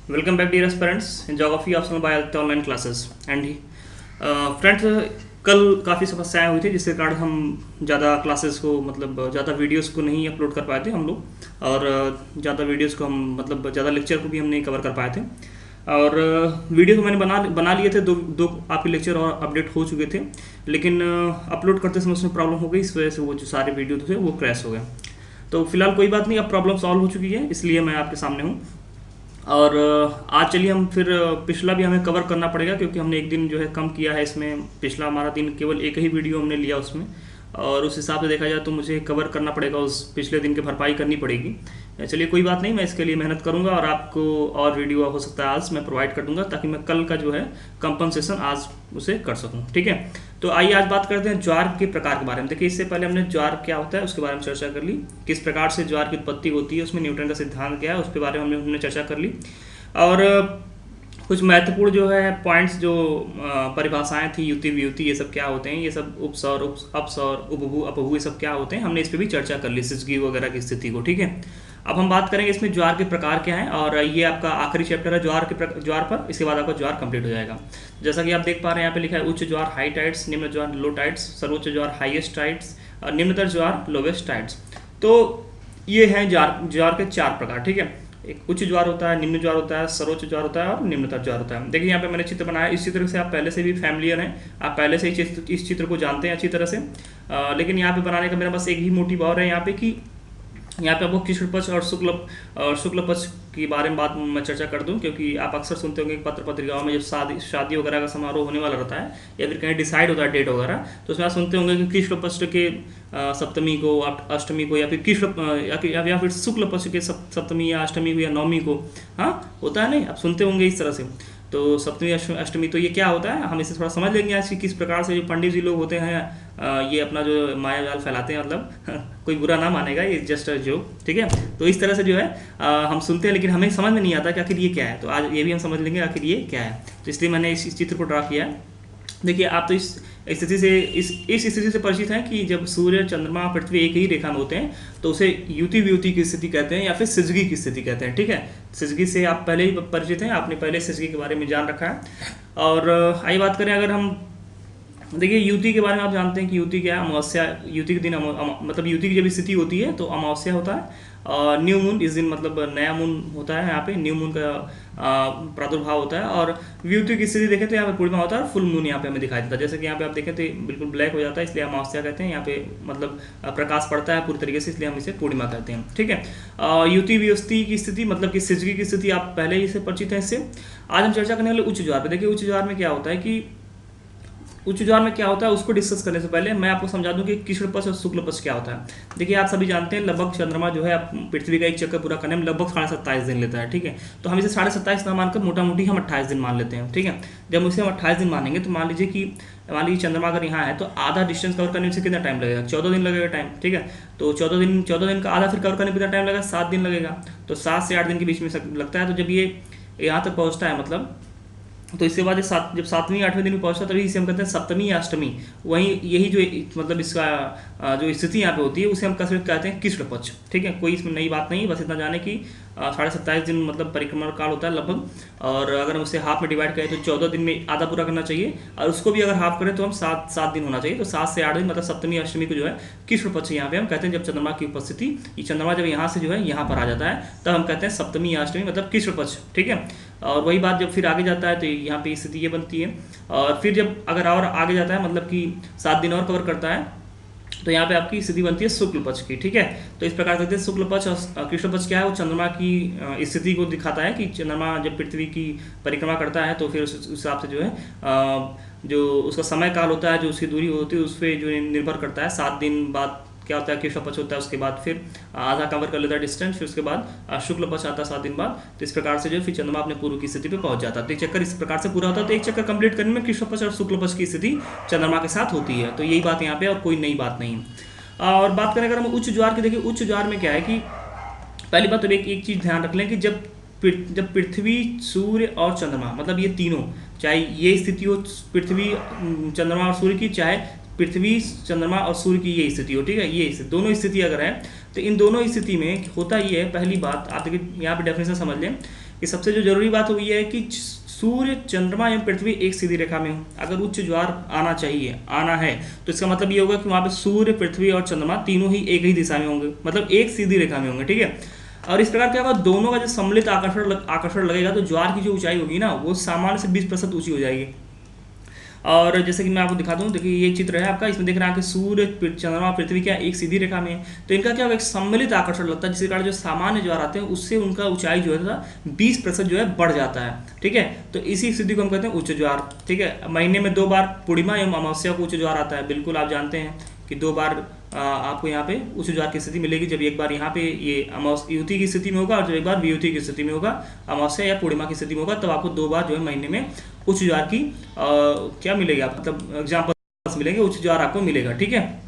Welcome back, dear aspirants, in Geography optional by online classes. And friends, कल काफ़ी समस्याएं हुई थी जिसके कारण हम ज़्यादा क्लासेस को मतलब ज़्यादा वीडियोस को नहीं अपलोड कर पाए थे हम लोग, और ज़्यादा वीडियोस को हम मतलब ज़्यादा लेक्चर को भी हम नहीं कवर कर पाए थे। और वीडियो तो मैंने बना लिए थे, दो दो आपके लेक्चर और अपडेट हो चुके थे, लेकिन अपलोड करते समय उसमें प्रॉब्लम हो गई। इस वजह से वो जो सारे वीडियो थे वो क्रैश हो गए। तो फिलहाल कोई बात नहीं, अब प्रॉब्लम सॉल्व हो चुकी है, इसलिए मैं आपके सामने हूँ। और आज चलिए हम फिर पिछला भी हमें कवर करना पड़ेगा, क्योंकि हमने एक दिन जो है कम किया है इसमें। पिछला हमारा दिन केवल एक ही वीडियो हमने लिया उसमें, और उस हिसाब से देखा जाए तो मुझे कवर करना पड़ेगा, उस पिछले दिन की भरपाई करनी पड़ेगी। चलिए कोई बात नहीं, मैं इसके लिए मेहनत करूंगा और आपको और वीडियो हो सकता है आज मैं प्रोवाइड कर दूंगा, ताकि मैं कल का जो है कंपनसेशन आज उसे कर सकूं। ठीक है, तो आइए आज बात करते हैं ज्वार के प्रकार के बारे में। देखिए, इससे पहले हमने ज्वार क्या होता है उसके बारे में चर्चा कर ली, किस प्रकार से ज्वार की उत्पत्ति होती है, उसमें न्यूटन का सिद्धांत क्या है उसके बारे में हमने चर्चा कर ली। और कुछ महत्वपूर्ण जो है पॉइंट्स, जो परिभाषाएं थी, युति वियुति, ये सब क्या होते हैं, ये सब उपसौर अपसौर उपभू अपभू ये सब क्या होते हैं, हमने इस पर भी चर्चा कर ली, सिसगी वगैरह की स्थिति को। ठीक है, अब हम बात करेंगे इसमें ज्वार के प्रकार क्या हैं, और ये आपका आखिरी चैप्टर है ज्वार पर। इसके बाद आपका ज्वार कंप्लीट हो जाएगा। जैसा कि आप देख पा रहे हैं यहाँ पे लिखा है उच्च ज्वार हाई टाइड्स, निम्न ज्वार लो टाइड्स, सर्वोच्च ज्वार हाईएस्ट टाइड्स और निम्नतर ज्वार लोवेस्ट टाइड्स। तो ये हैं ज्वार के चार प्रकार। ठीक है, एक उच्च ज्वार होता है, निम्न ज्वार होता है, सर्वोच्च ज्वार होता है और निम्नतर ज्वार होता है। देखिए यहाँ पे मैंने चित्र बनाया, इस चित्र से आप पहले से भी फैमिलियर हैं, आप पहले से ही इस चित्र को जानते हैं अच्छी तरह से। लेकिन यहाँ पे बनाने का मेरा बस एक ही मोटिव और है यहाँ पे, कि यहाँ पे आपको कृष्ण पक्ष और शुक्ल पक्ष के बारे में बात मैं चर्चा कर दूं, क्योंकि आप अक्सर सुनते होंगे पत्र पत्रिकाओं में जब शादी वगैरह का समारोह होने वाला रहता है, या फिर कहीं डिसाइड होता है डेट वगैरह, तो उसमें आप सुनते होंगे कि कृष्ण पक्ष के सप्तमी को, अष्टमी को, या फिर या फिर शुक्ल पक्ष के सप्तमी या अष्टमी को या नवमी को, हाँ होता है नहीं, आप सुनते होंगे इस तरह से। तो सप्तमी अष्टमी, तो ये क्या होता है हम इसे थोड़ा समझ लेंगे आज कि किस प्रकार से जो पंडित जी लोग होते हैं ये अपना जो माया जाल फैलाते हैं, मतलब कोई बुरा ना मानेगा, ये जस्ट जोक। ठीक है, तो इस तरह से जो है हम सुनते हैं, लेकिन हमें समझ में नहीं आता कि आखिर ये क्या है। तो आज ये भी हम समझ लेंगे आखिर ये क्या है, तो इसलिए मैंने इस चित्र को ड्रा किया है। देखिए, आप तो इस स्थिति से इस स्थिति से परिचित हैं कि जब सूर्य चंद्रमा पृथ्वी एक ही रेखा में होते हैं तो उसे युति वियुति की स्थिति कहते हैं, या फिर सिजगी की स्थिति कहते हैं। ठीक है, सिजगी से आप पहले ही परिचित हैं, आपने पहले सिजगी के बारे में जान रखा है। और आइए बात करें, अगर हम देखिए युति के बारे में, आप जानते हैं कि युति क्या है। अमावस्या, युति के दिन मतलब युति की जब स्थिति होती है तो अमावस्या होता है, और न्यू मून इस दिन मतलब नया मून होता है, यहाँ पे न्यू मून का प्रादुर्भाव होता है। और वियुति की स्थिति देखें तो यहाँ पे पूर्णिमा होता है, और फुल मून यहाँ पे हमें दिखाई देता है। जैसे कि यहाँ पे आप देखें तो बिल्कुल ब्लैक हो जाता है, इसलिए अमावस्या कहते हैं। यहाँ पे मतलब प्रकाश पड़ता है पूरी तरीके से, इसलिए हम इसे पूर्णिमा कहते हैं। ठीक है, युति वियुति की स्थिति मतलब कि सिजगी की स्थिति आप पहले ही से परिचित हैं इससे। आज हम चर्चा करने वाले उच्च ज्वार पे। देखिए, उच्च ज्वार में क्या होता है कि उच्च ज्वार में क्या होता है उसको डिस्कस करने से पहले मैं आपको समझा दूं कि कृष्ण पक्ष और शुक्ल पक्ष क्या होता है। देखिए, आप सभी जानते हैं लगभग चंद्रमा जो है पृथ्वी का एक चक्कर पूरा करने में लगभग 27.5 दिन लेता है। ठीक है, तो हम इसे 27.5 ना मानकर मोटा मोटी हम 28 दिन मान लेते हैं। ठीक है, जब उसे हम 28 दिन मानेंगे तो मान लीजिए चंद्रमा अगर यहाँ है तो आधा डिस्टेंस कवर करने में कितना टाइम लगेगा, 14 दिन लगेगा टाइम। ठीक है, तो 14 दिन का आधा फिर कवर करने में कितना टाइम लगेगा, 7 दिन लगेगा। तो 7 से 8 दिन के बीच में लगता है। तो जब ये यहाँ तक पहुँचता है मतलब, तो इसके बाद जब 7वें 8वें दिन में पहुंचता तभी इसे हम कहते हैं सप्तमी या अष्टमी। वही यही जो मतलब इसका जो स्थिति यहाँ पे होती है उसे हम कहते हैं कृष्ण पक्ष। ठीक है, कोई इसमें नई बात नहीं, बस इतना जाने की 27.5 दिन मतलब परिक्रमा काल होता है लगभग। और अगर हम उसे हाफ में डिवाइड करें तो 14 दिन में आधा पूरा करना चाहिए, और उसको भी अगर हाफ करें तो हम 7 दिन होना चाहिए। तो 7 से 8 दिन मतलब सप्तमी अष्टमी को जो है कृष्ण पक्ष यहाँ पे हम कहते हैं। जब चंद्रमा की उपस्थिति, ये चंद्रमा जब यहाँ से जो है यहाँ पर आ जाता है तब हम कहते हैं सप्तमी या अष्टमी मतलब कृष्ण पक्ष। ठीक है, और वही बात जब फिर आगे जाता है तो यहाँ पे स्थिति ये बनती है। और फिर जब अगर और आगे जाता है मतलब कि 7 दिन और कवर करता है तो यहाँ पे आपकी स्थिति बनती है शुक्ल पक्ष की। ठीक है, तो इस प्रकार कहते हैं शुक्ल पक्ष और कृष्ण पक्ष क्या है, वो चंद्रमा की स्थिति को दिखाता है कि चंद्रमा जब पृथ्वी की परिक्रमा करता है तो फिर उस हिसाब से जो है जो उसका समय काल होता है, जो उसकी दूरी होती है उस पर जो निर्भर करता है। 7 दिन बाद क्या होता है, कृष्ण पक्ष होता है, उसके बाद फिर आधा कवर कर लेता है डिस्टेंस, फिर उसके बाद शुक्ल पक्ष आता है 7 दिन बाद। तो इस प्रकार से जो फिर चंद्रमा अपने पूर्व की स्थिति पे पहुंच जाता है। तो एक चक्कर इस प्रकार से पूरा होता है। तो एक चक्कर कंप्लीट करने में कृष्ण पक्ष और शुक्ल पक्ष की स्थिति चंद्रमा के साथ होती है। तो यही बात यहाँ पे, और कोई नई बात नहीं। और बात करें अगर हम उच्च ज्वार की, देखिए उच्च ज्वार में क्या है कि पहली बात तो एक चीज़ ध्यान रख लें कि जब पृथ्वी, सूर्य और चंद्रमा मतलब ये तीनों, चाहे ये स्थिति हो पृथ्वी, चंद्रमा और सूर्य की, चाहे पृथ्वी, चंद्रमा और सूर्य की ये स्थिति हो, ठीक है, ये दोनों स्थिति अगर है तो इन दोनों स्थिति में होता ये है, पहली बात आप देखिए यहाँ पे डेफिनेशन समझ लें कि सबसे जो जरूरी बात वो ये है कि सूर्य, चंद्रमा एवं पृथ्वी एक सीधी रेखा में हो। अगर उच्च ज्वार आना है तो इसका मतलब ये होगा कि वहाँ पे सूर्य, पृथ्वी और चंद्रमा तीनों ही एक ही दिशा में होंगे, मतलब एक सीधी रेखा में होंगे, ठीक है। और इस प्रकार क्या होगा, दोनों का जो सम्मिलित आकर्षण लगेगा तो ज्वार की जो ऊंचाई होगी ना वो सामान्य से 20% ऊंची हो जाएगी। और जैसे कि मैं आपको दिखा दूं, देखिए ये चित्र है आपका, इसमें देख रहा है कि सूर्य, चंद्रमा, पृथ्वी क्या एक सीधी रेखा में है, तो इनका क्या होगा, एक सम्मिलित आकर्षण लगता है, जिसके कारण जो सामान्य ज्वार आते हैं उससे उनका ऊंचाई जो है 20% जो है बढ़ जाता है, ठीक है। तो इसी स्थिति को हम कहते हैं उच्च ज्वार, ठीक है। महीने में 2 बार पूर्णिमा एवं अमावस्या को उच्च ज्वार आता है, बिल्कुल आप जानते हैं कि 2 बार आपको यहाँ पे उच्च ज्वार की स्थिति मिलेगी, जब एक बार यहाँ पे ये युति की स्थिति में होगा और जब एक बार वियुति की स्थिति में होगा, अमावस्या या पूर्णिमा की स्थिति में होगा, तब आपको 2 बार जो है महीने में उच्च ज्वार की क्या मिलेगा, मतलब एग्जाम्पल मिलेंगे, उच्च ज्वार आपको मिलेगा, ठीक है।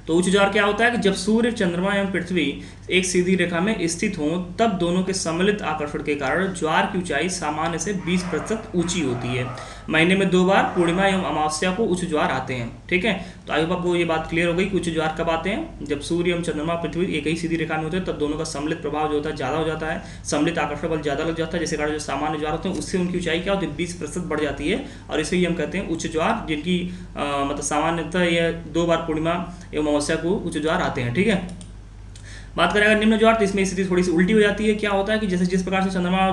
तो उच्च ज्वार क्या होता है कि जब सूर्य, चंद्रमा एवं पृथ्वी एक सीधी रेखा में स्थित हों तब दोनों के सम्मिलित आकर्षण के कारण ज्वार की ऊंचाई सामान्य से 20% ऊंची होती है। महीने में 2 बार पूर्णिमा एवं अमावस्या को उच्च ज्वार आते हैं, ठीक है। तो आई होप आपको ये बात क्लियर हो गई कि उच्च ज्वार कब आते हैं, जब सूर्य एवं चंद्रमा, पृथ्वी एक ही सीधी रेखा में होते हैं, तब दोनों का सम्मिलित प्रभाव जो होता है ज़्यादा हो जाता है, सम्मिलित आकर्षण बल ज़्यादा लग जाता है, जिसके कारण जो सामान्य ज्वार होते हैं उससे उनकी ऊंचाई क्या होती है, 20% बढ़ जाती है, और इसे ही हम कहते हैं उच्च ज्वार, जिनकी मतलब सामान्यतः यह 2 बार पूर्णिमा एवं अमावस्या को उच्च ज्वार आते हैं, ठीक है। बात करें अगर निम्न ज्वार, तो इसमें स्थिति थोड़ी सी उल्टी हो जाती है। क्या होता है कि जैसे जिस प्रकार से चंद्रमा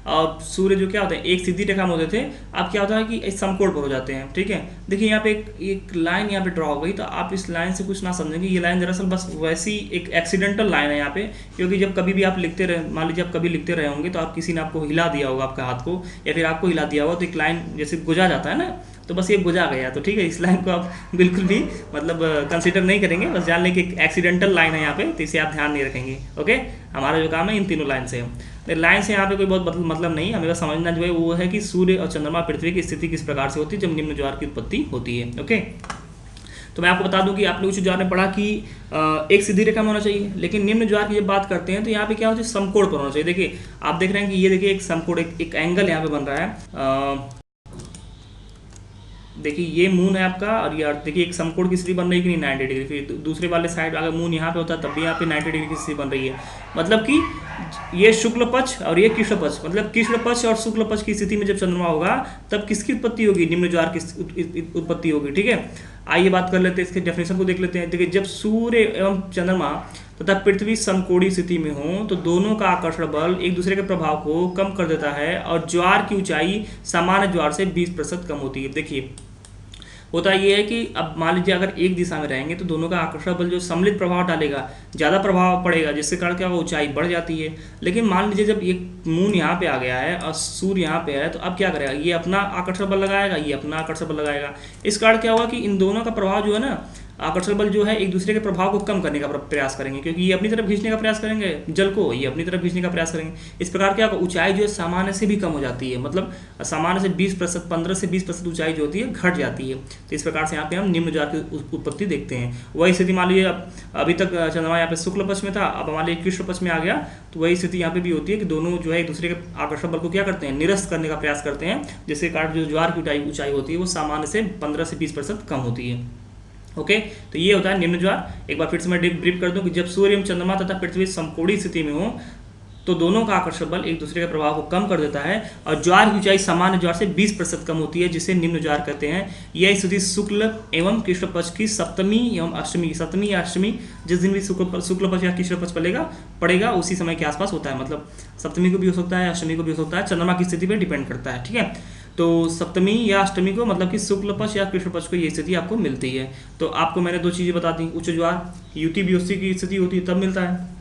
और सूर्य जो क्या होते हैं एक सीधी रेखा में होते थे, अब क्या होता है कि समकोण पर हो जाते हैं, ठीक है। देखिए यहाँ पे एक लाइन यहाँ पे ड्रॉ हो गई, तो आप इस लाइन से कुछ ना समझेंगे, ये लाइन दरअसल बस वैसी एक एक्सीडेंटल लाइन है यहाँ पे, क्योंकि जब कभी भी आप लिखते रहे, मान लीजिए आप कभी लिखते रहे होंगे तो आप किसी ने आपको हिला दिया होगा आपका हाथ को, या फिर आपको हिला दिया होगा, तो एक लाइन जैसे गुजा जाता है ना, तो बस ये बुझा गया, तो ठीक है, इस लाइन को आप बिल्कुल भी मतलब कंसीडर नहीं करेंगे, बस जान लें कि एक एक्सीडेंटल लाइन है यहाँ पे, तो इसे आप ध्यान नहीं रखेंगे, ओके। हमारा जो काम है इन तीनों लाइन से है, लाइन से यहाँ पे कोई बहुत मतलब नहीं, हमें बस समझना जो है वो है कि सूर्य और चंद्रमा, पृथ्वी की स्थिति किस प्रकार से होती है जब निम्न ज्वार की उत्पत्ति होती है, ओके। तो मैं आपको बता दूं कि आपने उच्च ज्वार में पढ़ा कि एक सीधी रेखा में होना चाहिए, लेकिन निम्न ज्वार की जब बात करते हैं तो यहाँ पे क्या होता है, समकोण पर होना चाहिए। देखिए आप देख रहे हैं कि ये देखिए एक समकोण, एक एंगल यहाँ पे बन रहा है, देखिए ये मून है आपका, और ये अर्थ, देखिए एक समकोण की स्थिति बन रही है कि नहीं, 90 डिग्री। फिर दूसरे वाले साइड अगर मून यहाँ पे होता है तब भी यहाँ पे 90 डिग्री की स्थिति बन रही है, मतलब कि ये शुक्ल पक्ष और ये कृष्ण पक्ष, मतलब कृष्ण पक्ष और शुक्ल पक्ष की स्थिति में जब चंद्रमा होगा तब किसकी उत्पत्ति होगी, निम्न ज्वार की उत्पत्ति होगी, ठीक है। आइए बात कर लेते हैं, इसके डेफिनेशन को देख लेते हैं। देखिए जब सूर्य एवं चंद्रमा तथा पृथ्वी समकोणीय स्थिति में हो तो दोनों का आकर्षण बल एक दूसरे के प्रभाव को कम कर देता है और ज्वार की ऊंचाई सामान्य ज्वार से 20% कम होती है। देखिए होता ये है कि अब मान लीजिए अगर एक दिशा में रहेंगे तो दोनों का आकर्षण बल जो सम्मिलित प्रभाव डालेगा ज़्यादा प्रभाव पड़ेगा, जिसके कारण क्या ऊंचाई बढ़ जाती है। लेकिन मान लीजिए जब एक मून यहाँ पे आ गया है और सूर्य यहाँ पे है, तो अब क्या करेगा, ये अपना आकर्षण बल लगाएगा, ये अपना आकर्षण बल लगाएगा। इस कारण क्या होगा कि इन दोनों का प्रभाव जो है ना, आकर्षण बल जो है एक दूसरे के प्रभाव को कम करने का प्रयास करेंगे, क्योंकि ये अपनी तरफ खींचने का प्रयास करेंगे जल को, ये अपनी तरफ खींचने का प्रयास करेंगे। इस प्रकार क्या होगा, ऊंचाई जो है सामान्य से भी कम हो जाती है, मतलब सामान्य से 20%, 15 से 20% ऊंचाई जो होती है घट जाती है। तो इस प्रकार से यहाँ पे हम निम्न ज्वार की उत्पत्ति देखते हैं। वही स्थिति मान लीजिए अभी तक चंद्रमा यहाँ पे शुक्ल पक्ष में था, अब मान लीजिए कृष्ण पक्ष में आ गया, तो वही स्थिति यहाँ पे भी होती है कि दोनों जो है एक दूसरे के आकर्षण बल को क्या करते हैं, निरस्त करने का प्रयास करते हैं, जिसके कारण जो ज्वार की ऊंचाई होती है वो सामान्य से 15 से 20% कम होती है, ओके। तो ये होता है निम्न ज्वार। एक बार फिर से मैं ब्रीफ कर दूं कि जब सूर्य एवं चंद्रमा तथा पृथ्वी समकोणीय स्थिति में हो तो दोनों का आकर्षण बल एक दूसरे के प्रभाव को कम कर देता है और ज्वार की ऊंचाई सामान्य ज्वार से 20% कम होती है, जिसे निम्न ज्वार कहते हैं। यह स्थिति शुक्ल एवं कृष्ण पक्ष की सप्तमी एवं अष्टमी, सप्तमी या अष्टमी, जिस दिन भी शुक्ल पक्ष या कृष्ण पक्ष पड़ेगा उसी समय के आसपास होता है, मतलब सप्तमी को भी हो सकता है, अष्टमी को भी हो सकता है, चंद्रमा की स्थिति पर डिपेंड करता है, ठीक है। तो सप्तमी या अष्टमी को मतलब कि शुक्ल पक्ष या कृष्ण पक्ष को ये स्थिति आपको मिलती है। तो आपको मैंने 2 चीज़ें बता दी, उच्च ज्वार युति व्युति की स्थिति होती है तब मिलता है,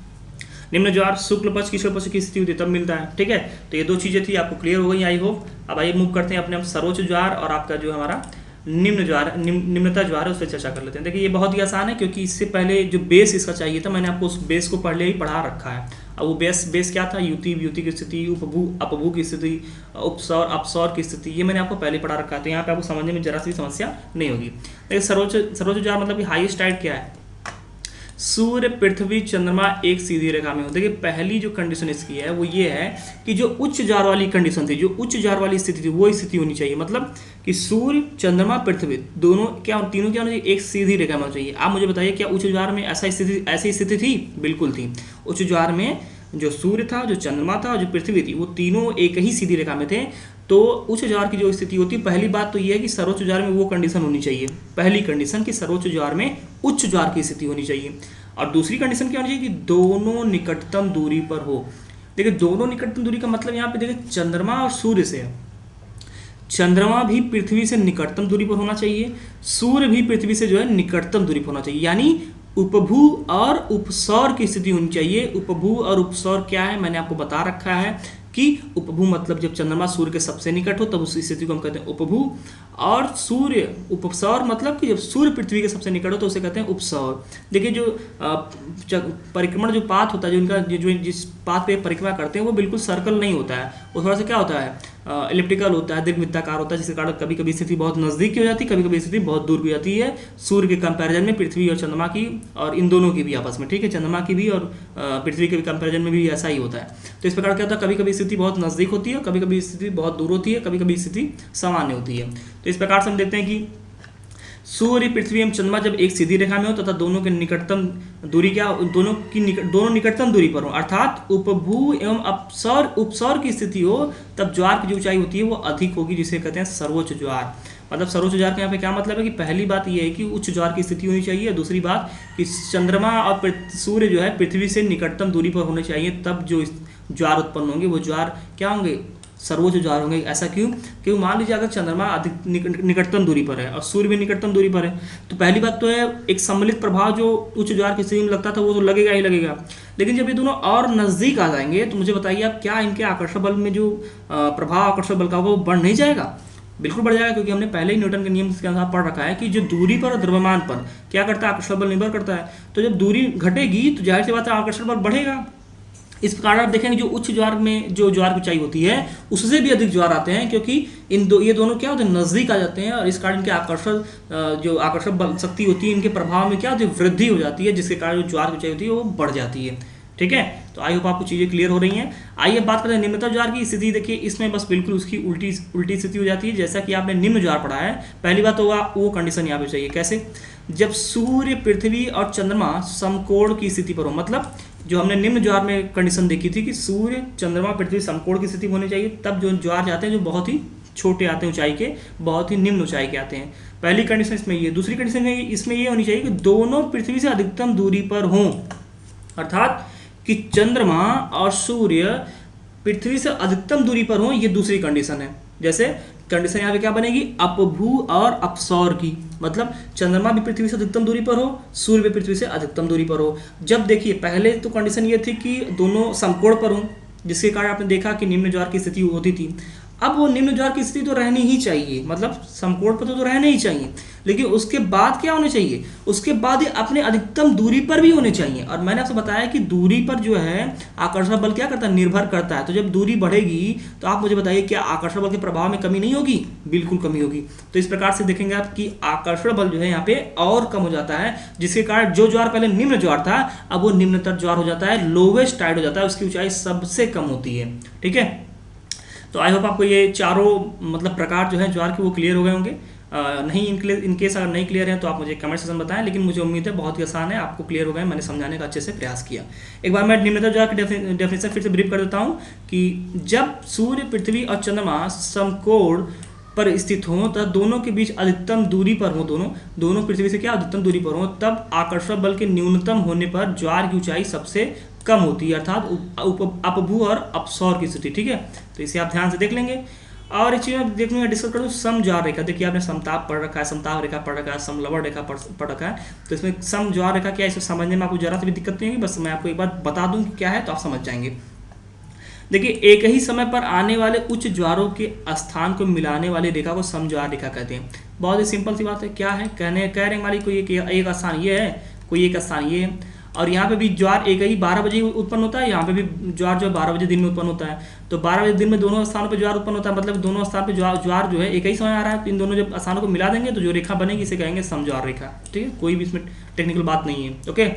निम्न ज्वार शुक्ल पक्ष कृष्ण पक्ष की स्थिति होती है तब मिलता है, ठीक है। तो ये 2 चीज़ें थी, आपको क्लियर हो गई आई होप। अब आइए मूव करते हैं अपने सर्वोच्च ज्वार और आपका जो हमारा निम्न ज्वार, निम्नता ज्वार है उस पर चर्चा कर लेते हैं। देखिए ये बहुत ही आसान है, क्योंकि इससे पहले जो बेस इसका चाहिए था मैंने आपको उस बेस को पहले ही पढ़ा रखा है। अब वो बेस क्या था, युति व्युति की स्थिति, उपभू अपभू की स्थिति, उपसौर अपसौर की स्थिति, ये मैंने आपको पहले पढ़ा रखा है, तो यहाँ पे आपको समझने में जरा सी समस्या नहीं होगी। देखिए सर्वोच्च ज्वार मतलब कि हाईएस्ट टाइड क्या है, सूर्य पृथ्वी चंद्रमा एक सीधी रेखा में हो। देखिए पहली जो कंडीशन इसकी है वो ये है कि जो उच्च ज्वार वाली कंडीशन थी, जो उच्च ज्वार वाली स्थिति थी वो स्थिति होनी चाहिए, मतलब कि सूर्य चंद्रमा पृथ्वी दोनों तीनों क्या होना चाहिए, एक सीधी रेखा में होना चाहिए। आप मुझे बताइए क्या उच्च ज्वार में ऐसी स्थिति थी? बिल्कुल थी। उच्च ज्वार में जो सूर्य था, जो चंद्रमा था और जो पृथ्वी थी, वो तीनों एक ही सीधी रेखा में थे। तो उच्च ज्वार की जो स्थिति होती है, पहली बात तो ये है कि सर्वोच्च ज्वार में वो कंडीशन होनी चाहिए, पहली कंडीशन कि सर्वोच्च ज्वार में उच्च ज्वार की स्थिति होनी चाहिए। और दूसरी कंडीशन क्या होनी चाहिए कि दोनों निकटतम दूरी पर हो। देखिए दोनों निकटतम दूरी का मतलब यहाँ पे देखिए चंद्रमा और सूर्य से है। चंद्रमा भी पृथ्वी से निकटतम दूरी पर होना चाहिए, सूर्य भी पृथ्वी से जो है निकटतम दूरी पर होना चाहिए, यानी उपभू और उपसौर की स्थिति होनी चाहिए। उपभू और उपसौर क्या है मैंने आपको बता रखा है कि उपभू मतलब जब चंद्रमा सूर्य के सबसे निकट हो तब उस स्थिति को हम कहते हैं उपभू, और सूर्य उपसौर मतलब कि जब सूर्य पृथ्वी के सबसे निकट हो तो उसे कहते हैं उपसौर। देखिए जो परिक्रमण जो पाथ होता है, जो इनका जो जिस पाथ पे परिक्रमा करते हैं वो बिल्कुल सर्कल नहीं होता है, वो थोड़ा सा क्या होता है इलिप्टिकल होता है, दीर्घवृत्ताकार होता है, जिसके कारण कभी कभी स्थिति बहुत नज़दीक की हो जाती है, कभी कभी स्थिति बहुत दूर की हो जाती है सूर्य के कंपैरिजन में, पृथ्वी और चंद्रमा की और इन दोनों की भी आपस में, ठीक है, चंद्रमा की भी और पृथ्वी के भी कंपैरिजन में भी ऐसा ही होता है। तो इस प्रकार क्या होता है, कभी कभी स्थिति बहुत नज़दीक होती है, कभी कभी स्थिति बहुत दूर होती है, कभी कभी स्थिति सामान्य होती है। तो इस प्रकार से हम देखते हैं कि सूर्य पृथ्वी एवं चंद्रमा जब एक सीधी रेखा में हो तथा दोनों के निकटतम दूरी क्या दोनों निकटतम दूरी पर हो, अर्थात उपभू एवं उपसौर की स्थिति हो, तब ज्वार की जो ऊंचाई होती है वो अधिक होगी, जिसे कहते हैं सर्वोच्च ज्वार। मतलब सर्वोच्च ज्वार का यहाँ पे क्या मतलब है कि पहली बात ये है कि उच्च ज्वार की स्थिति होनी चाहिए, दूसरी बात कि चंद्रमा और सूर्य जो है पृथ्वी से निकटतम दूरी पर होने चाहिए, तब जो ज्वार उत्पन्न होंगे वो ज्वार क्या होंगे, सर्वोच्च ज्वार होंगे। ऐसा क्यों? क्योंकि मान लीजिए अगर चंद्रमा अधिक निकटतम दूरी पर है और सूर्य भी निकटतम दूरी पर है, तो पहली बात तो है एक सम्मिलित प्रभाव जो उच्च ज्वार की स्थिति में लगता था वो तो लगेगा ही लगेगा, लेकिन जब ये दोनों और नज़दीक आ जाएंगे तो मुझे बताइए आप क्या इनके आकर्षण बल में जो प्रभाव आकर्षण बल का वो बढ़ नहीं जाएगा? बिल्कुल बढ़ जाएगा, क्योंकि हमने पहले ही न्यूटन के नियम के अनुसार पढ़ रखा है कि जो दूरी पर और द्रव्यमान पर क्या करता है, आकर्षण बल निर्भर करता है। तो जब दूरी घटेगी तो जाहिर सी बात है आकर्षण बल बढ़ेगा। इस प्रकार आप देखेंगे जो उच्च ज्वार में जो ज्वार की ऊंचाई होती है उससे भी अधिक ज्वार आते हैं, क्योंकि ये दोनों क्या होते हैं, नजदीक आ जाते हैं, और इस कारण इनके आकर्षण बल शक्ति होती है, इनके प्रभाव में क्या होती है, वृद्धि हो जाती है, जिसके कारण जो ज्वार की ऊंचाई होती है वो बढ़ जाती है। ठीक है, तो आई होप आपको चीज़ें क्लियर हो रही हैं। आइए बात करते हैं निम्नतम ज्वार की स्थिति। देखिए इसमें बस बिल्कुल उसकी उल्टी स्थिति हो जाती है, जैसा कि आपने निम्न ज्वार पढ़ा है। पहली बात होगा वो कंडीशन यहाँ पे चाहिए, कैसे, जब सूर्य पृथ्वी और चंद्रमा समकोण की स्थिति पर हो, मतलब जो हमने निम्न ज्वार में कंडीशन देखी थी कि सूर्य चंद्रमा पृथ्वी समकोण की स्थिति होनी चाहिए, तब जो ज्वार जाते हैं जो बहुत ही छोटे आते हैं ऊंचाई के, बहुत ही निम्न ऊंचाई के आते हैं। पहली कंडीशन इसमें ये। दूसरी कंडीशन इसमें ये होनी चाहिए कि दोनों पृथ्वी से अधिकतम दूरी पर हों, अर्थात कि चंद्रमा और सूर्य पृथ्वी से अधिकतम दूरी पर हों, ये दूसरी कंडीशन है। जैसे कंडीशन यहाँ पे क्या बनेगी, अपभू और अपसौर की, मतलब चंद्रमा भी पृथ्वी से अधिकतम दूरी पर हो, सूर्य भी पृथ्वी से अधिकतम दूरी पर हो। जब देखिए पहले तो कंडीशन ये थी कि दोनों समकोण पर हों, जिसके कारण आपने देखा कि निम्न ज्वार की स्थिति होती थी। अब वो निम्न ज्वार की स्थिति तो रहनी ही चाहिए, मतलब समकोण पर तो रहने ही चाहिए, लेकिन उसके बाद क्या होने चाहिए, उसके बाद ये अपने अधिकतम दूरी पर भी होने चाहिए। और मैंने आपसे बताया कि दूरी पर जो है आकर्षण बल क्या करता है, निर्भर करता है। तो जब दूरी बढ़ेगी तो आप मुझे बताइए क्या आकर्षण बल के प्रभाव में कमी नहीं होगी? बिल्कुल कमी होगी। तो इस प्रकार से देखेंगे आप कि आकर्षण बल जो है यहाँ पे और कम हो जाता है, जिसके कारण जो ज्वार पहले निम्न ज्वार था अब वो निम्नतर ज्वार हो जाता है, लोवेस्ट टाइड हो जाता है, उसकी ऊंचाई सबसे कम होती है। ठीक है, तो आई होप आपको ये चारों मतलब प्रकार जो है ज्वार के वो क्लियर हो गए होंगे। नहीं इनकेस अगर नहीं क्लियर है तो आप मुझे कमेंट सेक्शन में बताएं, लेकिन मुझे उम्मीद है बहुत ही आसान है, आपको क्लियर हो गए, मैंने समझाने का अच्छे से प्रयास किया। एक बार मैं निम्नतम ज्वार की डेफिनेशन फिर से ब्रीफ कर देता हूँ कि जब सूर्य पृथ्वी और चंद्रमा समकोण पर स्थित हों तथा दोनों के बीच अधिकतम दूरी पर हो, दोनों पृथ्वी से क्या अधिकतम दूरी पर हो, तब आकर्षण बल के न्यूनतम होने पर ज्वार की ऊंचाई सबसे कम होती है, अर्थात अपभू और अपसौर की स्थिति। ठीक है, तो इसे आप ध्यान से देख लेंगे। और इस चीज़ में देखने में डिस्कस कर दूँ सम ज्वार रेखा। देखिए आपने समताप पढ़ रखा है, समताप रेखा पढ़ रखा है, समलवण रेखा पढ़ रखा है, तो इसमें सम ज्वार रेखा क्या है, इसे समझने में आपको जरा सी भी दिक्कत नहीं होगी, बस मैं आपको एक बार बता दूँ कि क्या है तो आप समझ जाएंगे। देखिए एक ही समय पर आने वाले उच्च ज्वारों के स्थान को मिलाने वाली रेखा को समज्वार रेखा कहते हैं। बहुत ही सिंपल सी बात है, क्या है कह रहे हमारी कोई एक स्थान ये है, कोई एक स्थान ये है, और यहाँ पे भी ज्वार एक ही 12 बजे उत्पन्न होता है, यहाँ पे भी ज्वार जो है 12 बजे दिन में उत्पन्न होता है। तो 12 बजे दिन में दोनों स्थानों पे ज्वार उत्पन्न होता है, मतलब दोनों स्थान पे ज्वार जो है एक ही समय आ रहा है। तो इन दोनों जब स्थानों को मिला देंगे तो जो रेखा बनेगी इसे कहेंगे समज्वार रेखा। ठीक है, कोई भी इसमें टेक्निकल बात नहीं है। ओके,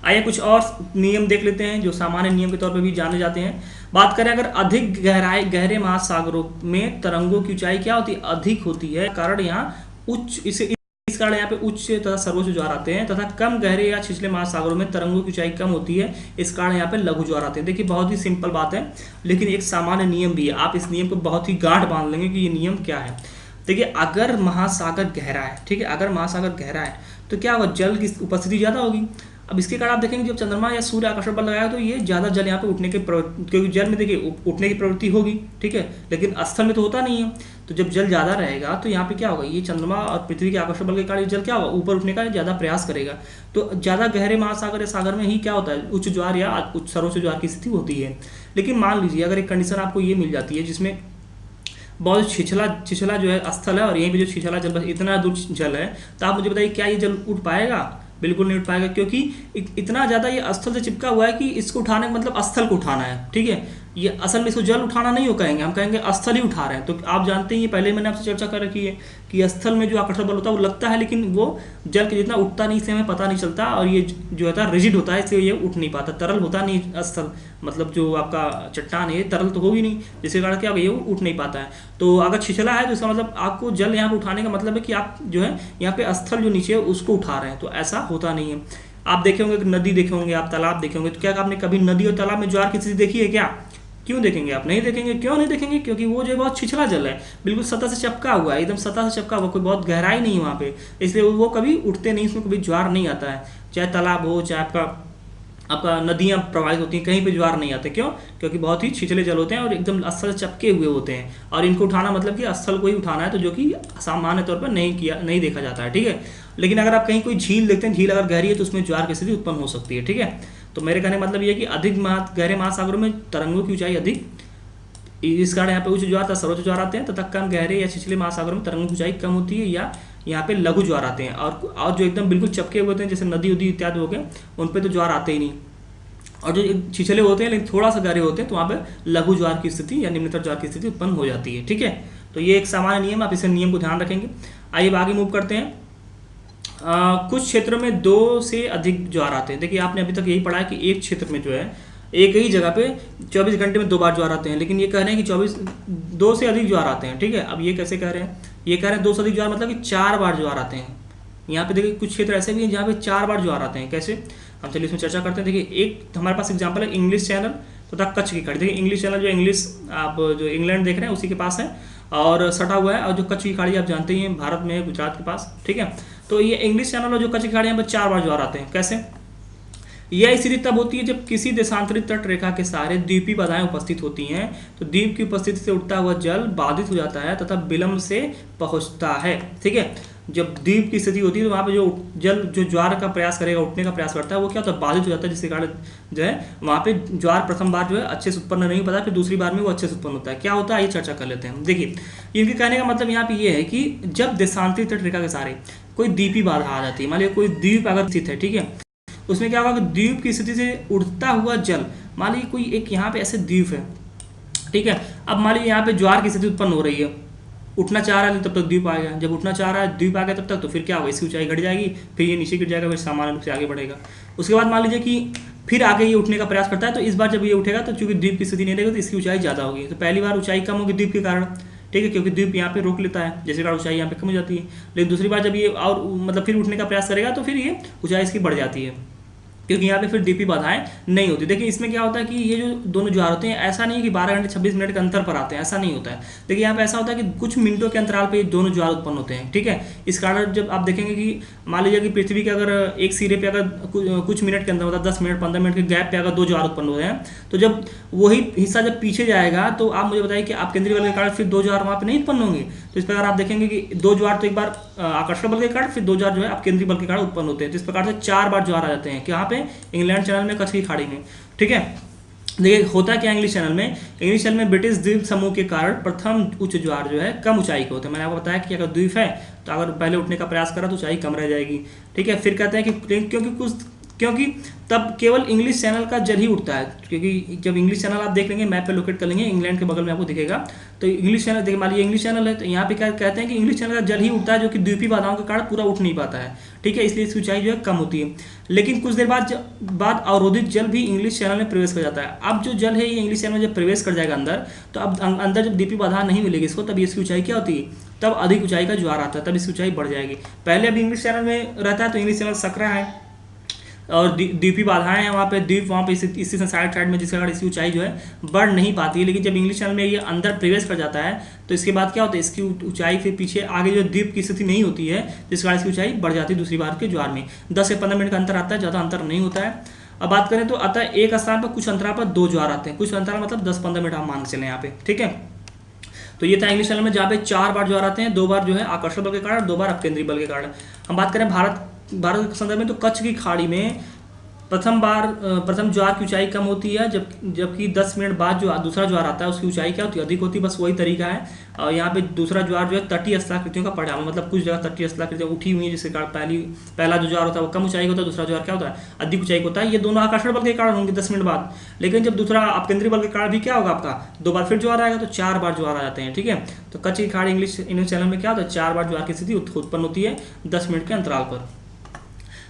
आइए कुछ और नियम देख लेते हैं जो सामान्य नियम के तौर पर भी जाने जाते हैं। बात करें अगर अधिक गहरे महासागरों में तरंगों की ऊंचाई क्या होती है, अधिक होती है, कारण यहाँ उच्च इसे इस कारण यहाँ पे उच्च तथा सर्वोच्च ज्वार आते हैं, तथा कम गहरे या छिछले महासागरों में तरंगों की ऊंचाई कम होती है, इस कारण यहाँ पे लघु ज्वार आते हैं। देखिए बहुत ही सिंपल बात है, लेकिन एक सामान्य नियम भी है, आप इस नियम को बहुत ही गांठ बांध लेंगे कि ये नियम क्या है। देखिए अगर महासागर गहरा है, ठीक है, अगर महासागर गहरा है तो क्या होगा, जल की उपस्थिति ज़्यादा होगी। अब इसके कारण आप देखेंगे जब चंद्रमा या सूर्य आकर्षण बल लगाया तो ये ज़्यादा जल यहाँ पे उठने की प्रवृत्ति, क्योंकि जल में देखिए उठने की प्रवृत्ति होगी, ठीक है, लेकिन स्थल में तो होता नहीं है। तो जब जल ज़्यादा रहेगा तो यहाँ पे क्या होगा, ये चंद्रमा और पृथ्वी के आकर्षण बल के कारण जल क्या होगा, ऊपर उठने का ज़्यादा प्रयास करेगा। तो ज़्यादा गहरे महासागर या सागर में ही क्या होता है, उच्च ज्वार या उच्च सर्वोच्च ज्वार की स्थिति होती है। लेकिन मान लीजिए अगर एक कंडीशन आपको ये मिल जाती है जिसमें बहुत छिछला जो है स्थल है और यहीं पे जो छिछला जल, बस इतना दूर जल है, तो आप मुझे बताइए क्या ये जल उठ पाएगा? बिल्कुल नहीं उठ पाएगा, क्योंकि इतना ज़्यादा ये स्थल से चिपका हुआ है कि इसको उठाने का मतलब स्थल को उठाना है, ठीक है। ये असल में इसको जल उठाना नहीं हो कहेंगे, हम कहेंगे स्थल ही उठा रहे हैं। तो आप जानते हैं, ये पहले मैंने आपसे चर्चा कर रखी है कि स्थल में जो आकर्षण बल होता है वो लगता है, लेकिन वो जल के जितना उठता नहीं, इससे हमें पता नहीं चलता, और ये जो होता है रिजिड होता है, इसलिए ये उठ नहीं पाता, तरल होता नहीं स्थल, मतलब जो आपका चट्टान है तरल तो होगी नहीं, जिसके कारण क्या होगा, ये उठ नहीं पाता है। तो अगर छिछला है तो इसका मतलब आपको जल यहाँ पे उठाने का मतलब है कि आप जो है यहाँ पे स्थल जो नीचे है उसको उठा रहे हैं, तो ऐसा होता नहीं है। आप देखे होंगे नदी देखे होंगे, आप तालाब देखे होंगे, तो क्या आपने कभी नदी और तालाब में ज्वार की स्थिति देखी है क्या? क्यों देखेंगे आप? नहीं देखेंगे। क्यों नहीं देखेंगे? क्योंकि वो जो है बहुत छिछला जल है, बिल्कुल सतह से चिपका हुआ है, एकदम सतह से चिपका हुआ, कोई बहुत गहराई नहीं है वहाँ पे, इसलिए वो कभी उठते नहीं, उसमें कभी ज्वार नहीं आता है। चाहे तालाब हो, चाहे आपका नदियाँ प्रवाहित होती हैं, कहीं पे ज्वार नहीं आते। क्यों? क्योंकि बहुत ही छिछले जल होते हैं और एकदम स्थल से चिपके हुए होते हैं, और इनको उठाना मतलब कि स्थल को ही उठाना है, तो जो कि सामान्य तौर पर नहीं देखा जाता है, ठीक है। लेकिन अगर आप कहीं कोई झील देखते हैं, झील अगर गहरी है तो उसमें ज्वार की स्थिति उत्पन्न हो सकती है, ठीक है। तो मेरे कहने का मतलब ये है कि अधिक गहरे महासागरों में तरंगों की ऊंचाई अधिक, इस कारण यहाँ पे उच्च ज्वार तथा सर्वोच्च ज्वार आते हैं, तथा कम गहरे या छिछले महासागरों में तरंगों की ऊंचाई कम होती है, या यहाँ पे लघु ज्वार आते हैं। और जो एकदम बिल्कुल चपके हुए होते हैं, जैसे नदी उदी इत्यादि हो गए, उन पे तो ज्वार आते ही नहीं, और जो छिछले होते हैं लेकिन थोड़ा सा गहरे होते हैं, तो वहाँ पे लघु ज्वार की स्थिति या निम्नतर ज्वार की स्थिति उत्पन्न हो जाती है, ठीक है। तो ये एक सामान्य नियम, आप इस नियम को ध्यान रखेंगे। आइए आगे मूव करते हैं। कुछ क्षेत्रों में 2 से अधिक ज्वार आते हैं। देखिए आपने अभी तक यही पढ़ा है कि एक क्षेत्र में जो है एक ही जगह पे 24 घंटे में 2 बार ज्वार आते हैं, लेकिन ये कह रहे हैं कि 2 से अधिक ज्वार आते हैं, ठीक है। अब ये कैसे कह रहे हैं? ये कह रहे हैं 2 से अधिक ज्वार मतलब कि 4 बार ज्वार आते हैं। यहाँ पे देखिए कुछ क्षेत्र ऐसे भी हैं जहाँ पे 4 बार ज्वार आते हैं। कैसे? हम चलिए इसमें चर्चा करते हैं। देखिए एक हमारे पास एग्जाम्पल है इंग्लिश चैनल तथा कच्छ की खाड़ी। देखिए इंग्लिश चैनल जो इंग्लिश आप जो इंग्लैंड देख रहे हैं उसी के पास है और सटा हुआ है, और जो कच्छ की खाड़ी आप जानते ही हैं भारत में है, गुजरात के पास, ठीक है। तो ये इंग्लिश चैनल और जो कच्छ की खाड़ी यहाँ पर 4 बार ज्वार आते हैं। कैसे? यह स्थिति तब होती है जब किसी देशांतरित तट रेखा के सहारे द्वीपीय बाधाएं उपस्थित होती हैं, तो द्वीप की उपस्थिति से उठता हुआ जल बाधित हो जाता है तथा विलंब से पहुंचता है, ठीक है। जब द्वीप की स्थिति होती है तो वहाँ पे जो जल जो ज्वार का प्रयास करेगा, उठने का प्रयास करता है, वो क्या होता है, बाधित हो जाता है, जिसके कारण जो है वहाँ पे ज्वार प्रथम बार जो है अच्छे से उत्पन्न नहीं होता, फिर दूसरी बार में वो अच्छे से उत्पन्न होता है। क्या होता है ये चर्चा कर लेते हैं। देखिए इनके कहने का मतलब यहाँ पे ये है कि जब देशांतरित तट रेखा के सहारे कोई द्वीपीय बाधा आ जाती है, मान लीजिए कोई द्वीप अगर स्थित है, ठीक है, उसमें क्या होगा कि द्वीप की स्थिति से उठता हुआ जल, मान लीजिए कोई एक यहाँ पे ऐसे द्वीप है, ठीक है। अब मान लीजिए यहाँ पे ज्वार की स्थिति उत्पन्न हो रही है, उठना चाह रहा है तब तक द्वीप आएगा, जब उठना चाह रहा है द्वीप आ गया तब तक, तो फिर क्या होगा, इसकी ऊंचाई घट जाएगी, फिर ये नीचे गिर जाएगा, फिर सामान्य रूप से आगे बढ़ेगा। उसके बाद मान लीजिए कि फिर आगे ये उठने का प्रयास करता है, तो इस बार जब ये उठेगा तो चूंकि द्वीप की स्थिति नहीं रहेगी तो इसकी ऊंचाई ज़्यादा होगी। तो पहली बार ऊंचाई कम होगी द्वीप के कारण, ठीक है, क्योंकि द्वीप यहाँ पे रोक लेता है, जैसे कारण ऊंचाई यहाँ पे कम हो जाती है। लेकिन दूसरी बार जब ये और मतलब फिर उठने का प्रयास करेगा तो फिर ये ऊंचाई इसकी बढ़ जाती है, क्योंकि यहाँ पे फिर द्वीपीय बाधाएं नहीं होती। देखिए इसमें क्या होता है कि ये जो दोनों ज्वार होते हैं, ऐसा नहीं कि 12 घंटे 26 मिनट के अंतर पर आते हैं, ऐसा नहीं होता है। देखिए यहाँ पे ऐसा होता है कि कुछ मिनटों के अंतराल पे ये दोनों ज्वार उत्पन्न होते हैं, ठीक है। इस कारण जब आप देखेंगे कि मान लीजिए कि पृथ्वी के अगर एक सिरे पे अगर कुछ मिनट के अंदर मतलब 10 मिनट 15 मिनट के गैप पे अगर 2 ज्वार उत्पन्न हो रहे हैं, तो जब वही हिस्सा जब पीछे जाएगा तो आप मुझे बताइए कि आप केंद्रीय बल के कारण फिर 2 ज्वार वहाँ पे नहीं उत्पन्न होंगे। तो इस प्रकार आप देखेंगे कि 2 ज्वार तो एक बार आकर्षण बल के कारण, फिर 2 ज्वार जो है आप केंद्रीय बल के कारण उत्पन्न होते हैं। तो इस प्रकार से 4 बार ज्वार आ जाते हैं, यहाँ पे इंग्लैंड चैनल में, कच्छ की खाड़ी में, ठीक है। देखिए होता क्या इंग्लिश चैनल में, इंग्लिश चैनल में ब्रिटिश द्वीप समूह के कारण प्रथम उच्च ज्वार जो है कम ऊंचाई के होते हैं। मैंने आपको बताया कि अगर द्वीप है तो अगर पहले उठने का प्रयास करा तो ऊंचाई कम रह जाएगी, ठीक है। फिर कहते हैं कि क्योंकि तब केवल इंग्लिश चैनल का जल ही उठता है, क्योंकि जब इंग्लिश चैनल आप देख लेंगे, मैप पे लोकेट कर लेंगे, इंग्लैंड के बगल में आपको दिखेगा, तो इंग्लिश चैनल देखिए, मान लीजिए इंग्लिश चैनल है, तो यहाँ पे क्या कहते हैं कि इंग्लिश चैनल का जल ही उठता है, जो कि द्वीपीय बाधाओं के कारण पूरा उठ नहीं पाता है, ठीक है, इसलिए इसकी ऊंचाई जो है कम होती है। लेकिन कुछ देर बाद अवरोधित जल भी इंग्लिश चैनल में प्रवेश कर जाता है। अब जो जल है ये इंग्लिश चैनल में जब प्रवेश कर जाएगा अंदर, तो अब अंदर जब द्वीपीय बाधा नहीं मिलेगी इसको, तब इसकी ऊंचाई क्या होती है, तब अधिक ऊंचाई का ज्वार आता है, तब इसकी ऊंचाई बढ़ जाएगी। पहले अभी इंग्लिश चैनल में रहता है तो इंग्लिश चैनल सकरा है और द्वीपी बाधाएं हैं, वहाँ पे द्वीप वहाँ पे इसी साइड में, जिसके कारण इसकी ऊंचाई जो है बढ़ नहीं पाती है। लेकिन जब इंग्लिश चैनल में ये अंदर प्रवेश कर जाता है तो इसके बाद क्या होता है, इसकी ऊंचाई फिर पीछे आगे जो द्वीप की स्थिति नहीं होती है, जिस कारण इसकी ऊंचाई बढ़ जाती है दूसरी बार के ज्वार में। 10 से 15 मिनट का अंतर आता है, ज़्यादा अंतर नहीं होता है। अब बात करें तो अतः एक स्थान पर कुछ अंतराल पर 2 ज्वार आते हैं, कुछ अंतराल मतलब 10-15 मिनट आप मान के चलें यहाँ पे, ठीक है। तो ये था इंग्लिश चैनल में, जहाँ पे 4 बार ज्वार आते हैं, 2 बार जो है आकर्षण बल के कारण, 2 बार अपकेंद्री बल के कारण। हम बात करें भारत के संदर्भ में तो कच्छ की खाड़ी में प्रथम ज्वार की ऊंचाई कम होती है, जबकि 10 मिनट बाद जो दूसरा ज्वार आता है उसकी ऊंचाई क्या होती है, अधिक होती है। बस वही तरीका है। और यहाँ पे दूसरा ज्वार जो है तटीय स्थलाकृतियों का परिणाम, मतलब कुछ जगह तटीय स्थलाकृतियाँ उठी हुई हैं, जिसके कारण पहला जो ज्वार होता है वो कम ऊंचाई होता है, दूसरा ज्वार क्या होता है, अधिक ऊंचाई होता है। ये दोनों आकर्षण बल के कारण होंगे 10 मिनट बाद। लेकिन जब दूसरा अपकेंद्री बल के कारण भी क्या होगा, आपका 2 बार फिर ज्वार आएगा, तो 4 बार ज्वार आ जाते हैं, ठीक है। तो कच्छ की खाड़ी इंग्लिश चैनल में क्या होता है, 4 बार ज्वार की स्थिति उत्पन्न होती है 10 मिनट के अंतराल पर।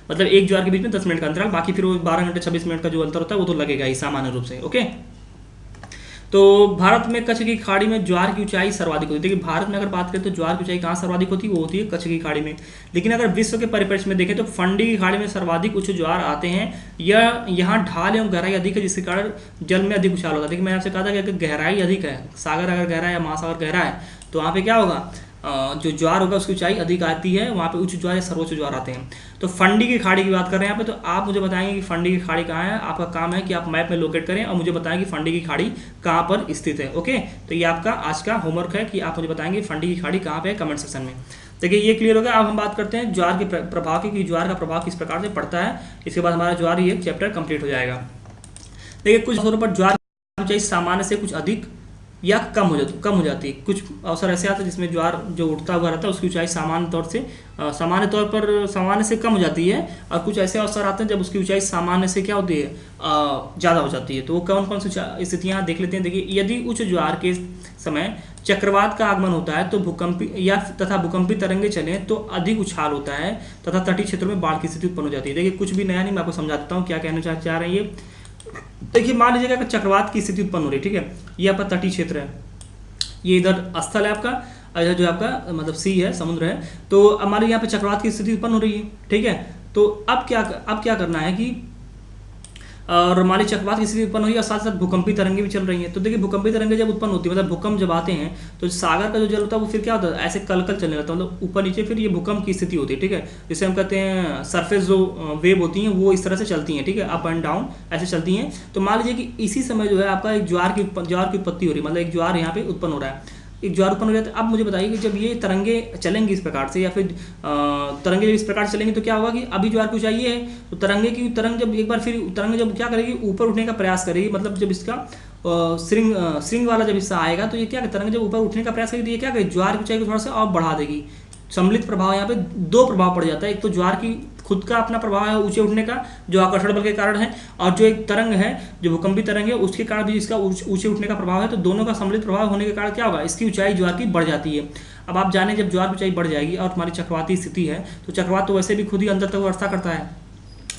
मतलब एक ज्वार के बीच में 10 मिनट का अंतराल, बाकी फिर वो 12 घंटे 26 मिनट का जो अंतर होता है वो तो लगेगा ही सामान्य रूप से, ओके। तो भारत में कच्छ की खाड़ी में ज्वार की ऊंचाई सर्वाधिक होती है। देखिए भारत में अगर बात करें तो ज्वार की ऊंचाई कहाँ सर्वाधिक होती है, वो होती है कच्छ की खाड़ी में। लेकिन अगर विश्व के परिप्रेक्ष्य में देखें तो फंडी की खाड़ी में सर्वाधिक उच्च ज्वार आते हैं। यह यहाँ ढाल एवं गहराई अधिक है, जिसके कारण जल में अधिक उछाल होता है। देखिए मैंने आपसे कहा था कि अगर गहराई अधिक है, सागर अगर गहरा है या महासागर गहरा है, तो वहाँ पे क्या होगा, जो ज्वार होगा उसकी ऊंचाई अधिक आती है, वहाँ पे उच्च ज्वार या सर्वोच्च ज्वार आते हैं। तो फंडी की खाड़ी की बात कर रहे हैं यहाँ पे, तो आप मुझे बताएंगे कि फंडी की खाड़ी कहाँ है। आपका काम है कि आप मैप में लोकेट करें और मुझे बताएं कि फंडी की खाड़ी कहाँ पर स्थित है, ओके। तो ये आपका आज का होमवर्क है कि आप मुझे बताएंगे फंडी की खाड़ी कहाँ पे है, कमेंट सेक्शन में। देखिए ये क्लियर हो गया। अब हम बात करते हैं ज्वार के प्रभाव की, कि ज्वार का प्रभाव किस प्रकार से पड़ता है। इसके बाद हमारा ज्वार ये चैप्टर कंप्लीट हो जाएगा। देखिए कुछ अवसरों पर ज्वार की ऊंचाई सामान्य से कुछ अधिक या कम हो जाती है। कुछ अवसर ऐसे आते हैं जिसमें ज्वार जो उठता हुआ रहता है उसकी ऊंचाई सामान्य तौर पर सामान्य से कम हो जाती है, और कुछ ऐसे अवसर आते हैं जब उसकी ऊंचाई सामान्य से क्या होती है, ज़्यादा हो जाती है। तो वो कौन कौन सी स्थितियाँ देख लेते हैं। देखिए यदि उच्च ज्वार के समय चक्रवात का आगमन होता है तो भूकंपी तरंगे चलें तो अधिक उछाल होता है तथा तटीय क्षेत्रों में बाढ़ की स्थिति उत्पन्न हो जाती है। देखिए कुछ भी नया नहीं, मैं आपको समझा देता हूँ क्या कहना चाह रहे हैं ये। देखिए मान लीजिएगा कि चक्रवात की स्थिति उत्पन्न हो रही है, ठीक है। ये आपका तटीय क्षेत्र है, ये इधर स्थल है आपका, इधर जो आपका मतलब सी है, समुद्र है। तो हमारे यहाँ पे चक्रवात की स्थिति उत्पन्न हो रही है, ठीक है। तो अब क्या करना है कि और हमारी चक्रवात की स्थिति उत्पन्न हुई और साथ साथ भूकंपी तरंगे भी चल रही हैं। तो देखिए भूकंपी तरंगे जब उत्पन्न होती है, मतलब भूकंप जब आते हैं तो सागर का जो जल होता है वो फिर क्या होता है, ऐसे कल चलने लगता है, मतलब ऊपर नीचे, फिर ये भूकंप की स्थिति होती है, ठीक है। जिसे हम कहते हैं सरफेस जो वेव होती हैं वो इस तरह से चलती हैं, ठीक है, अप एंड डाउन ऐसे चलती हैं। तो मान लीजिए कि इसी समय जो है आपका एक ज्वार की उत्पत्ति हो रही है, मतलब एक ज्वार यहाँ पे उत्पन्न हो रहा है, एक ज्वार उत्पन्न हो जाता है। अब मुझे बताइए कि जब ये तरंगे चलेंगी इस प्रकार से, या फिर तरंगे जब इस प्रकार से चलेंगी तो क्या होगा कि अभी ज्वार की ऊंचाई है, तो तरंग जब एक बार फिर तरंग जब क्या करेगी, ऊपर उठने का प्रयास करेगी, मतलब जब इसका श्रृंग वाला जब हिस्सा आएगा तो ये क्या तरंग जब ऊपर उठने का प्रयास करेगी तो ये क्या करेगी, ज्वार की ऊंचाई को थोड़ा सा और बढ़ा देगी। सम्मिलित प्रभाव यहाँ पे 2 प्रभाव पड़ जाता है। एक तो ज्वार की खुद का अपना प्रभाव है ऊंचे उठने का, जो आकर्षण बल के कारण है, और जो एक तरंग है जो भूकंपी तरंग है उसके कारण भी इसका ऊंचे उठने का प्रभाव है। तो दोनों का सम्मिलित प्रभाव होने के कारण क्या होगा, इसकी ऊंचाई ज्वार की बढ़ जाती है। अब आप जाने जब ज्वार की ऊंचाई बढ़ जाएगी और हमारी चक्रवाती स्थिति है, तो चक्रवात तो वैसे भी खुद ही अंदर तक वर्षा करता है,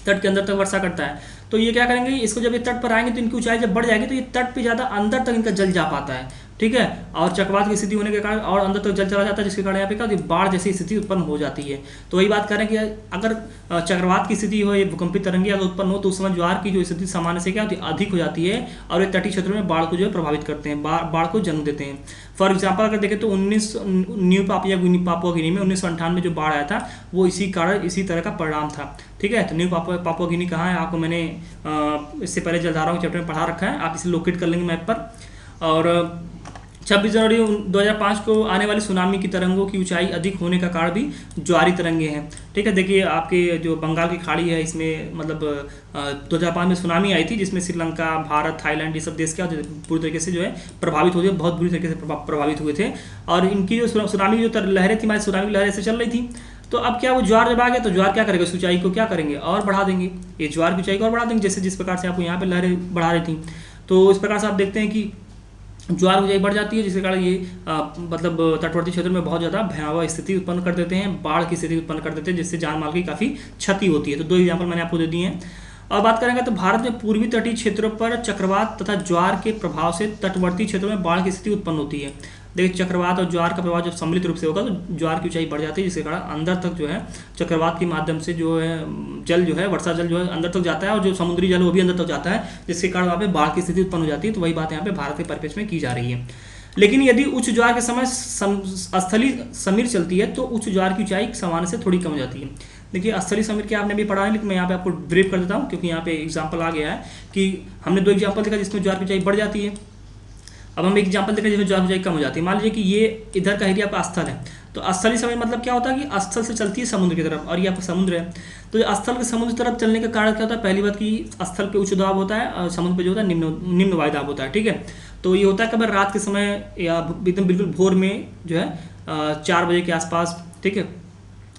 तट के अंदर तक वर्षा करता है। तो ये क्या करेंगे, इसको जब ये तट पर आएंगे तो इनकी ऊंचाई जब बढ़ जाएगी तो ये तट पे ज़्यादा अंदर तक इनका जल जा पाता है, ठीक है। और चक्रवात की स्थिति होने के कारण और अंदर तक जल चला जाता है, जिसके कारण यहाँ पे क्या होती है, बाढ़ जैसी स्थिति उत्पन्न हो जाती है। तो वही बात करें कि अगर चक्रवात की स्थिति हो, ये भूकंपी तरंगे अगर उत्पन्न हो, तो उस समय ज्वार की जो स्थिति सामान्य से क्या होती है, अधिक हो जाती है, और ये तटीय क्षेत्रों में बाढ़ को जो है प्रभावित करते हैं, बाढ़ को जन्म देते हैं। फॉर एग्जाम्पल अगर देखें तो न्यू पापुआ गिनी में 1998 में जो बाढ़ आया था वो इसी तरह का परिणाम था, ठीक है। तो न्यू पापुआ गिनी कहाँ है, आपको मैंने इससे पहले जलधाराओं के चैप्टर में पढ़ा रखा है, आप इसे लोकेट कर लेंगे मैप पर। और 26 जनवरी 2005 को आने वाली सुनामी की तरंगों की ऊंचाई अधिक होने का कारण भी ज्वारी तरंगे हैं, ठीक है। देखिए आपके जो बंगाल की खाड़ी है इसमें मतलब 2005 में सुनामी आई थी, जिसमें श्रीलंका, भारत, थाईलैंड ये सब देश क्या पूरी तरीके से जो है प्रभावित हुए थे, बहुत बुरी तरीके से प्रभावित हुए थे। और इनकी जो सुनामी की जो लहरें थी, हमारी सुनामी की लहरें ऐसे चल रही थी। तो अब क्या वो ज्वार जब आ गया तो ज्वार क्या करेगा, उस ऊंचाई को क्या करेंगे, और बढ़ा देंगे, ये ज्वार की ऊंचाई को और बढ़ा देंगे, जैसे जिस प्रकार से आपको यहाँ पे लहरें बढ़ा रही थी। तो इस प्रकार से आप देखते हैं कि ज्वार ऊंचाई बढ़ जाती है, जिसके कारण ये मतलब तटवर्ती क्षेत्र में बहुत ज़्यादा भयावह स्थिति उत्पन्न कर देते हैं, बाढ़ की स्थिति उत्पन्न कर देते हैं, जिससे जान माल की काफ़ी क्षति होती है। तो 2 एग्जाम्पल मैंने आपको दे दिए हैं। और बात करेंगे तो भारत में पूर्वी तटीय क्षेत्रों पर चक्रवात तथा ज्वार के प्रभाव से तटवर्ती क्षेत्रों में बाढ़ की स्थिति उत्पन्न होती है। देखिए चक्रवात और ज्वार का प्रभाव जब सम्मिलित रूप से होगा तो ज्वार की ऊंचाई बढ़ जाती है, जिसके कारण अंदर तक जो है चक्रवात के माध्यम से जो है जल जो है वर्षा जल जो है अंदर तक जाता है, और जो समुद्री जल वो भी अंदर तक जाता है, जिसके कारण वहाँ पे बाढ़ की स्थिति उत्पन्न हो जाती है। तो वही बात यहाँ पे भारत के परिप्रेक्ष्य में की जा रही है। लेकिन यदि उच्च ज्वार के समय स्थलीय समीर चलती है तो उच्च ज्वार की ऊंचाई सामान्य से थोड़ी कम हो जाती है। देखिए स्थलीय समीर के आपने भी पढ़ा है, लेकिन मैं यहाँ पे आपको ब्रीफ कर देता हूँ क्योंकि यहाँ पे एग्जाम्पल आ गया है कि हमने 2 एग्जाम्पल देखा जिसमें ज्वार की ऊंचाई बढ़ जाती है। अब हम एक एग्जाम्पल देखा जिसमें ज्वार की ऊंचाई कम हो जाती है। मान लीजिए कि ये इधर का एरिया आपका स्थल है, तो स्थलीय समीर मतलब क्या होता है कि स्थल से चलती है समुद्र की तरफ, और ये आपका समुद्र है। तो स्थल के समुद्र की तरफ चलने का कारण क्या होता है? पहली बात कि स्थल पे उच्च दाब होता है और समुद्र पे जो होता है निम्न वायु दाब होता है, ठीक है। तो ये होता है कभी रात के समय या एकदम बिल्कुल भोर में जो है 4 बजे के आसपास, ठीक है,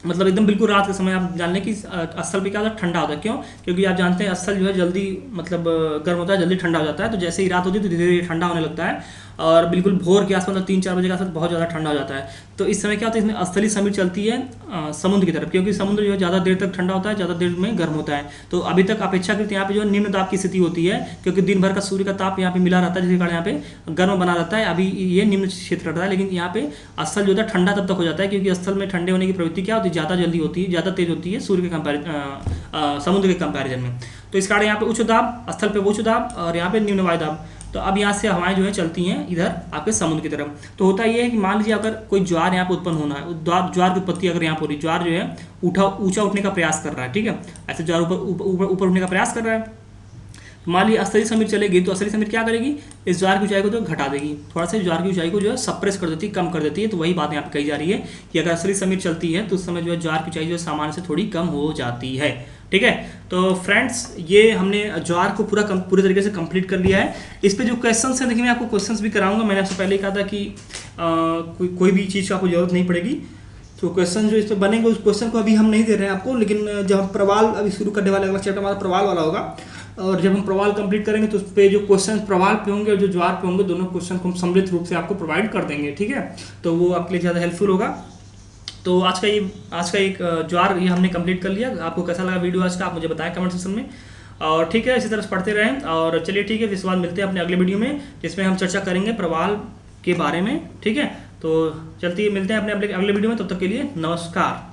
मतलब एकदम बिल्कुल रात के समय आप जान लें कि स्थल पे क्या होता है, ठंडा होता है। क्यों? क्योंकि आप जानते हैं स्थल जो है जल्दी मतलब गर्म होता है, जल्दी ठंडा हो जाता है। तो जैसे ही रात होती है तो धीरे धीरे ठंडा होने लगता है, और बिल्कुल भोर के आसपास 3-4 बजे के आसपास बहुत ज़्यादा ठंडा हो जाता है। तो इस समय क्या होता है, इसमें स्थलीय समीर चलती है समुद्र की तरफ, क्योंकि समुद्र जो है ज़्यादा देर तक ठंडा होता है, ज़्यादा देर में गर्म होता है। तो अभी तक अपेक्षाकृत यहाँ पे जो है निम्न दाब की स्थिति होती है, क्योंकि दिन भर का सूर्य का ताप यहाँ पे मिला रहता है, जिसके कारण यहाँ पे गर्म बना रहता है। अभी ये निम्न क्षेत्र रहता है, लेकिन यहाँ पे स्थल जो होता है ठंडा तब तक हो जाता है, क्योंकि स्थल में ठंडे होने की प्रवृत्ति क्या होती है, ज़्यादा जल्दी होती है, ज़्यादा तेज होती है सूर्य के समुद्र के कंपैरिजन में। तो इस कारण यहाँ पे उच्च दाब, स्थल पे उच्च दाब और यहाँ पे निम्न वायु दाब। तो अब यहाँ से हवाएं जो है चलती हैं इधर आपके समुद्र की तरफ। तो होता ये है कि मान लीजिए अगर कोई ज्वार यहाँ पे उत्पन्न होना है, ज्वार की उत्पत्ति अगर यहाँ पर हो रही, ज्वार जो है ऊंचा उठने का प्रयास कर रहा है, ठीक है, ऐसे ज्वार ऊपर उठने का प्रयास कर रहा है। मान लीजिए स्थलीय समीर चलेगी तो स्थलीय समीर क्या करेगी, इस ज्वार की ऊंचाई को जो घटा देगी, थोड़ा सा ज्वार की ऊंचाई को जो है सप्रेस कर देती है, कम कर देती है। तो वही बात यहाँ पे कही जा रही है कि अगर स्थलीय समीर चलती है तो उस समय जो है ज्वार की ऊंचाई जो है सामान्य से थोड़ी कम हो जाती है, ठीक है। तो फ्रेंड्स ये हमने ज्वार को पूरे तरीके से कंप्लीट कर लिया है। इस पे जो क्वेश्चंस हैं, देखिए मैं आपको क्वेश्चंस भी कराऊंगा। मैंने आपसे पहले कहा था कि कोई भी चीज़ का आपको जरूरत नहीं पड़ेगी, तो क्वेश्चन जो इस पर बनेंगे उस क्वेश्चन को अभी हम नहीं दे रहे हैं आपको, लेकिन जब हम प्रवाल अभी शुरू करने वाले, अगला चैप्टर हमारा प्रवाल वाला होगा, और जब हम प्रवाल कंप्लीट करेंगे तो उस पर जो क्वेश्चन प्रवाल पे होंगे और जो ज्वार पे होंगे, दोनों क्वेश्चन को हम सम्मिलित रूप से आपको प्रोवाइड कर देंगे, ठीक है। तो वो आपके लिए ज़्यादा हेल्पफुल होगा। तो आज का एक ज्वार ये हमने कंप्लीट कर लिया। आपको कैसा लगा वीडियो आज का, आप मुझे बताएं कमेंट सेक्शन में। और ठीक है, इसी तरह से पढ़ते रहें। और चलिए ठीक है, इस बार मिलते हैं अपने अगले वीडियो में, जिसमें हम चर्चा करेंगे प्रवाल के बारे में, ठीक है। तो चलती मिलते हैं अपने अगले वीडियो में, तब तक के लिए नमस्कार।